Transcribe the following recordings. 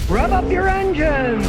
Rev up your engines!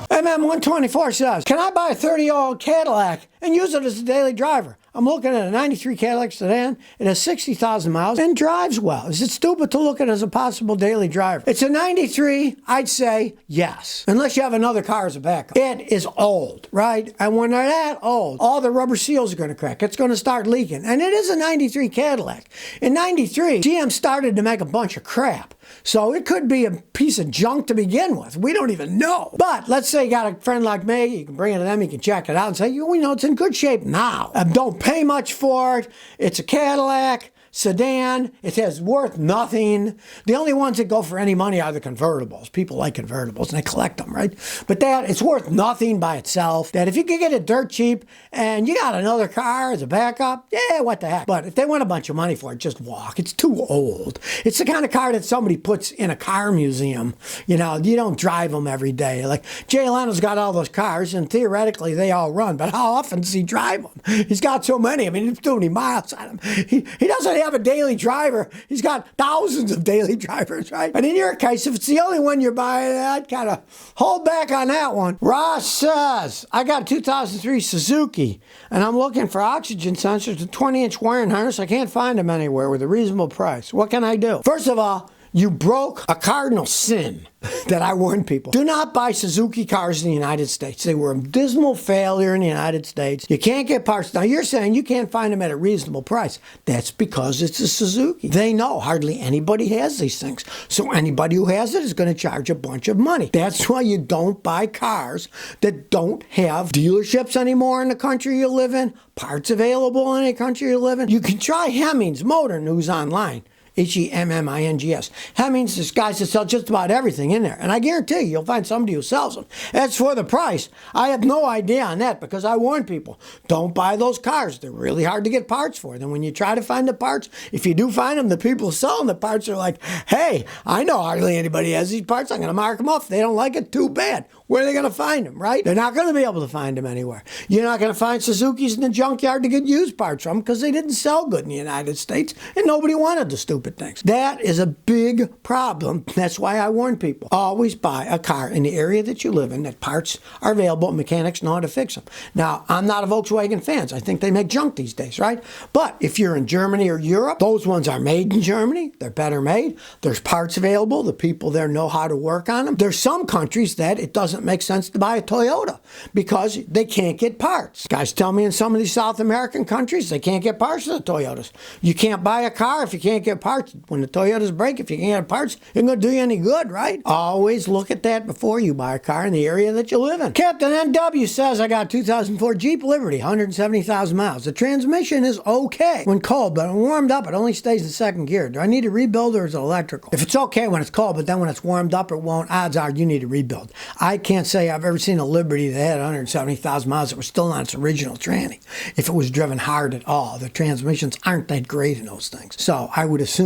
MM124 says, can I buy a 30-year-old Cadillac and use it as a daily driver? I'm looking at a 93 Cadillac sedan. It has 60,000 miles and drives well. Is it stupid to look at it as a possible daily driver? It's a 93. I'd say yes. Unless you have another car as a backup. It is old, right? And when they're that old, all the rubber seals are going to crack. It's going to start leaking. And it is a 93 Cadillac. In 93, GM started to make a bunch of crap. So it could be a piece of junk to begin with. We don't even know. But let's say you got a friend like me. You can bring it to them. You can check it out and say, we know it's in good shape now. Don't pay much for it. It's a Cadillac sedan. It has worth nothing. The only ones that go for any money are the convertibles. People like convertibles and they collect them, right? But it's worth nothing by itself. That if you could get it dirt cheap and you got another car as a backup, yeah, what the heck. But if they want a bunch of money for it, just walk. It's too old. It's the kind of car that somebody puts in a car museum. You don't drive them every day. Like Jay Leno's got all those cars and theoretically they all run, but how often does he drive them? He's got so many. I mean, he's too many miles on them. He doesn't have a daily driver. He's got thousands of daily drivers, right? And in your case, if it's the only one you're buying, I'd kind of hold back on that one. Ross says, I got a 2003 Suzuki, and I'm looking for oxygen sensors, a 20-inch wiring harness. I can't find them anywhere with a reasonable price. What can I do? First of all, you broke a cardinal sin that I warn people. Do not buy Suzuki cars in the United States. They were a dismal failure in the United States. You can't get parts. Now, you're saying you can't find them at a reasonable price. That's because it's a Suzuki. They know hardly anybody has these things. So anybody who has it is going to charge a bunch of money. That's why you don't buy cars that don't have dealerships anymore in the country you live in, parts available in any country you live in. You can try Hemmings Motor News online. Hemmings. Hemmings is guys that sell just about everything in there. And I guarantee you'll find somebody who sells them. As for the price, I have no idea on that because I warn people, don't buy those cars. They're really hard to get parts for. Then when you try to find the parts, if you do find them, the people selling the parts are like, hey, I know hardly anybody has these parts. I'm going to mark them off. If they don't like it, too bad. Where are they going to find them, right? They're not going to be able to find them anywhere. You're not going to find Suzukis in the junkyard to get used parts from because they didn't sell good in the United States and nobody wanted the stupid things. That is a big problem. That's why I warn people. Always buy a car in the area that you live in that parts are available and mechanics know how to fix them. Now, I'm not a Volkswagen fan. I think they make junk these days, right? But if you're in Germany or Europe, those ones are made in Germany. They're better made. There's parts available. The people there know how to work on them. There's some countries that it doesn't make sense to buy a Toyota because they can't get parts. Guys tell me in some of these South American countries, they can't get parts for the Toyotas. You can't buy a car if you can't get parts. When the Toyotas break, if you can't get parts, it ain't going to do you any good, right? Always look at that before you buy a car in the area that you live in. Captain NW says, I got a 2004 Jeep Liberty, 170,000 miles. The transmission is okay when cold, but when warmed up, it only stays in second gear. Do I need to rebuild or is it electrical? If it's okay when it's cold, but then when it's warmed up, it won't, odds are you need to rebuild. I can't say I've ever seen a Liberty that had 170,000 miles that was still on its original tranny. If it was driven hard at all, the transmissions aren't that great in those things. So I would assume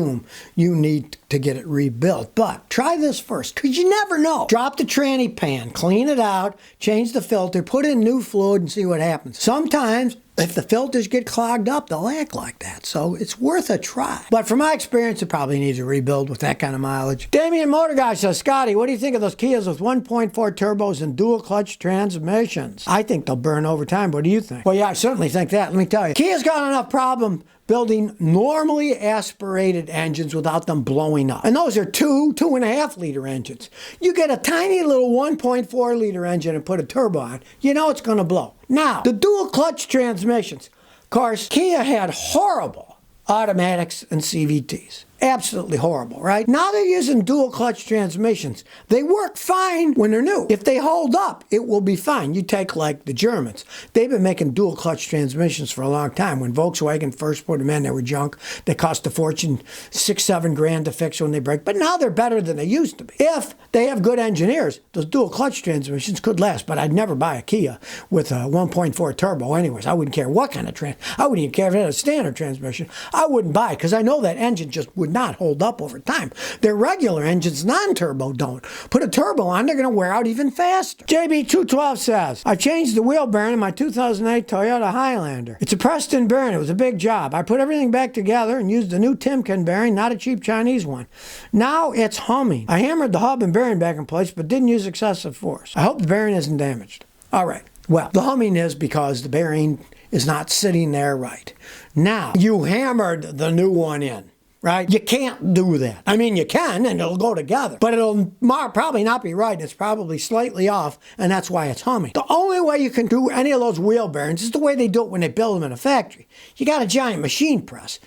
you need to get it rebuilt. But try this first, because you never know. Drop the tranny pan, clean it out, change the filter, put in new fluid and see what happens. Sometimes if the filters get clogged up, they'll act like that. So it's worth a try. But from my experience, it probably needs a rebuild with that kind of mileage. Damien Motor Guy says, Scotty, what do you think of those Kias with 1.4 turbos and dual clutch transmissions? I think they'll burn over time. What do you think? Well, yeah, I certainly think that. Let me tell you. Kia's got enough problem building normally aspirated engines without them blowing up. And those are 2.5 liter engines. You get a tiny little 1.4 liter engine and put a turbo on, you know it's going to blow. Now, the dual clutch transmissions. Of course, Kia had horrible automatics and CVTs. Absolutely horrible, right? Now they're using dual clutch transmissions. They work fine when they're new. If they hold up, it will be fine. You take like the Germans. They've been making dual clutch transmissions for a long time. When Volkswagen first put them in, they were junk. They cost a fortune, $6-7 grand to fix when they break. But now they're better than they used to be. If they have good engineers, those dual clutch transmissions could last. But I'd never buy a Kia with a 1.4 turbo anyways. I wouldn't care what kind of I wouldn't even care if it had a standard transmission. I wouldn't buy it because I know that engine just would would not hold up over time. Their regular engines, non-turbo, don't. Put a turbo on, they're going to wear out even faster. JB212 says, I changed the wheel bearing in my 2008 Toyota Highlander. It's a Preston bearing. It was a big job. I put everything back together and used a new Timken bearing, not a cheap Chinese one. Now it's humming. I hammered the hub and bearing back in place, but didn't use excessive force. I hope the bearing isn't damaged. All right. Well, the humming is because the bearing is not sitting there right. Now, you hammered the new one in, right? You can't do that. I mean, you can, and it'll go together, but it'll probably not be right. It's probably slightly off, and that's why it's humming. The only way you can do any of those wheel bearings is the way they do it when they build them in a factory. You got a giant machine press.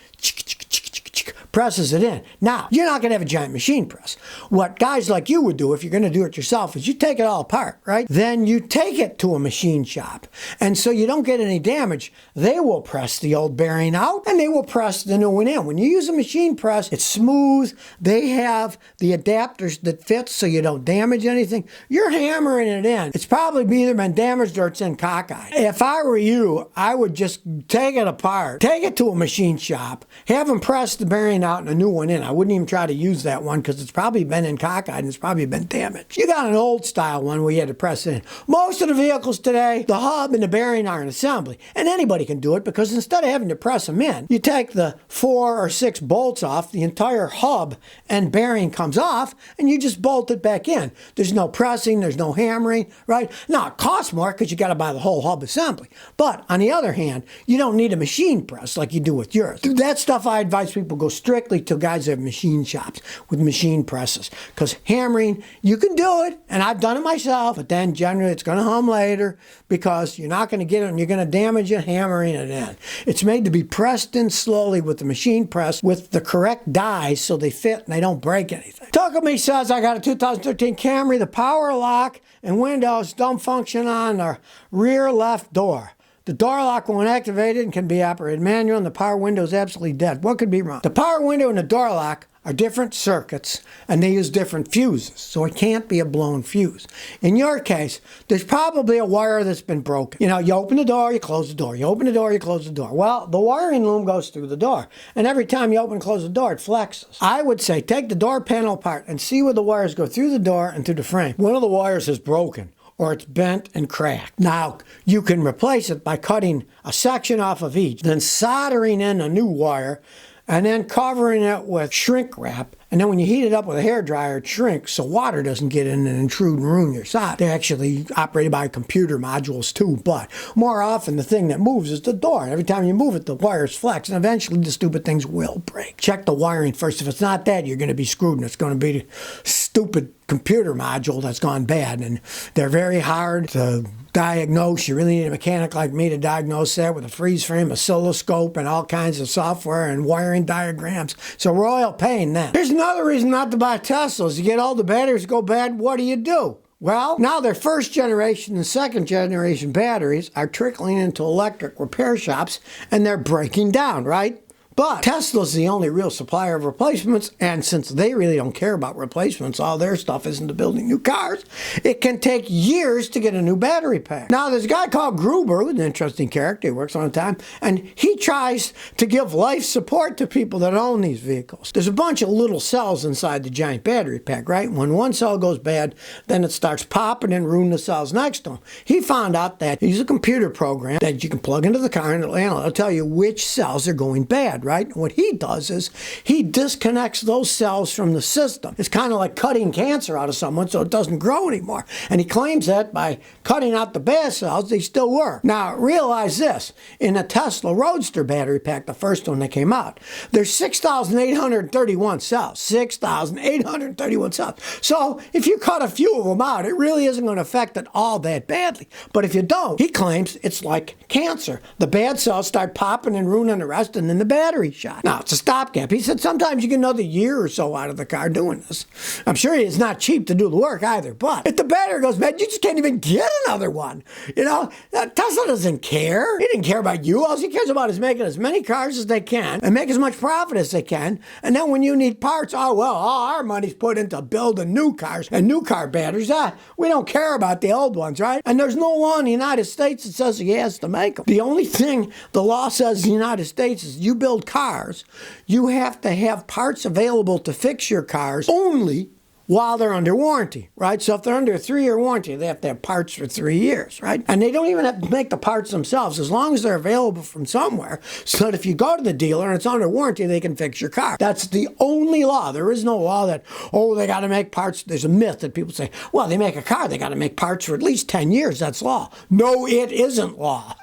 Presses it in. Now, you're not going to have a giant machine press. What guys like you would do if you're going to do it yourself is you take it all apart, right? Then you take it to a machine shop. And so you don't get any damage. They will press the old bearing out and they will press the new one in. When you use a machine press, it's smooth. They have the adapters that fit so you don't damage anything. You're hammering it in. It's probably either been damaged or it's in cockeyed. If I were you, I would just take it apart, take it to a machine shop, have them press the bearing out and a new one in. I wouldn't even try to use that one because it's probably been in cockeyed and it's probably been damaged. You got an old style one where you had to press it in. Most of the vehicles today, the hub and the bearing are in assembly. And anybody can do it because instead of having to press them in, you take the 4 or 6 bolts off, the entire hub and bearing comes off, and you just bolt it back in. There's no pressing, there's no hammering, right? Now, it costs more because you got to buy the whole hub assembly. But on the other hand, you don't need a machine press like you do with yours. That stuff I advise people go strictly to guys that have machine shops with machine presses. Because hammering, you can do it, and I've done it myself, but then generally it's going to hum later because you're not going to get it and you're going to damage it hammering it in. It's made to be pressed in slowly with the machine press with the correct dies so they fit and they don't break anything. Takumi says, I got a 2013 Camry, the power lock and windows don't function on the rear left door. The door lock won't activate it and can be operated manual, and the power window is absolutely dead. What could be wrong? The power window and the door lock are different circuits, and they use different fuses, so it can't be a blown fuse. In your case, there's probably a wire that's been broken. You know, you open the door, you close the door. You open the door, you close the door. Well, the wiring loom goes through the door, and every time you open and close the door, it flexes. I would say take the door panel apart and see where the wires go through the door and through the frame. One of the wires is broken, or it's bent and cracked. Now, you can replace it by cutting a section off of each, then soldering in a new wire, and then covering it with shrink wrap. And then when you heat it up with a hairdryer, it shrinks so water doesn't get in and intrude and ruin your solder. They're actually operated by computer modules too, but more often the thing that moves is the door. And every time you move it, the wires flex, and eventually the stupid things will break. Check the wiring first. If it's not that, you're going to be screwed, and it's going to be the stupid computer module that's gone bad. And they're very hard to diagnose. You really need a mechanic like me to diagnose that with a freeze frame, oscilloscope, and all kinds of software and wiring diagrams. It's a royal pain then. Here's another reason not to buy Teslas. You get all the batteries go bad, what do? Well, now their first generation and second generation batteries are trickling into electric repair shops and they're breaking down, right? But Tesla's the only real supplier of replacements, and since they really don't care about replacements, all their stuff is into building new cars, it can take years to get a new battery pack. Now, there's a guy called Gruber, who's an interesting character, he works on the time, and he tries to give life support to people that own these vehicles. There's a bunch of little cells inside the giant battery pack, right? When one cell goes bad, then it starts popping and ruining the cells next to him. He found out that he used a computer program that you can plug into the car and it'll tell you which cells are going bad, right? What he does is he disconnects those cells from the system. It's kind of like cutting cancer out of someone so it doesn't grow anymore. And he claims that by cutting out the bad cells, they still work. Now, realize this. In a Tesla Roadster battery pack, the first one that came out, there's 6,831 cells. 6,831 cells. So if you cut a few of them out, it really isn't going to affect it all that badly. But if you don't, he claims it's like cancer. The bad cells start popping and ruining the rest, and then the battery shot. Now, it's a stopgap. He said sometimes you get another year or so out of the car doing this. I'm sure it's not cheap to do the work either, but if the battery goes bad, you just can't even get another one. You know, Tesla doesn't care. He didn't care about you. All he cares about is making as many cars as they can and make as much profit as they can. And then when you need parts, oh, well, all our money's put into building new cars and new car batteries. We don't care about the old ones, right? And there's no law in the United States that says he has to make them. The only thing the law says in the United States is you build build cars, you have to have parts available to fix your cars only while they're under warranty, right? So if they're under a 3-year warranty, they have to have parts for 3 years, right? And they don't even have to make the parts themselves, as long as they're available from somewhere, so that if you go to the dealer and it's under warranty, they can fix your car. That's the only law. There is no law that, oh, they got to make parts. There's a myth that people say, well, they make a car, they got to make parts for at least 10 years. That's law. No, it isn't law.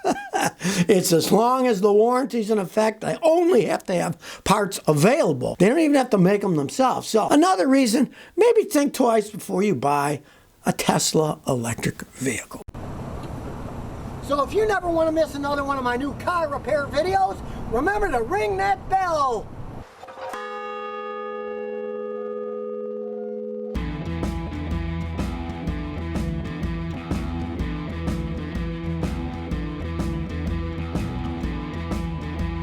It's as long as the warranty's in effect, they only have to have parts available. They don't even have to make them themselves. So another reason, maybe think twice before you buy a Tesla electric vehicle. So if you never want to miss another one of my new car repair videos, remember to ring that bell.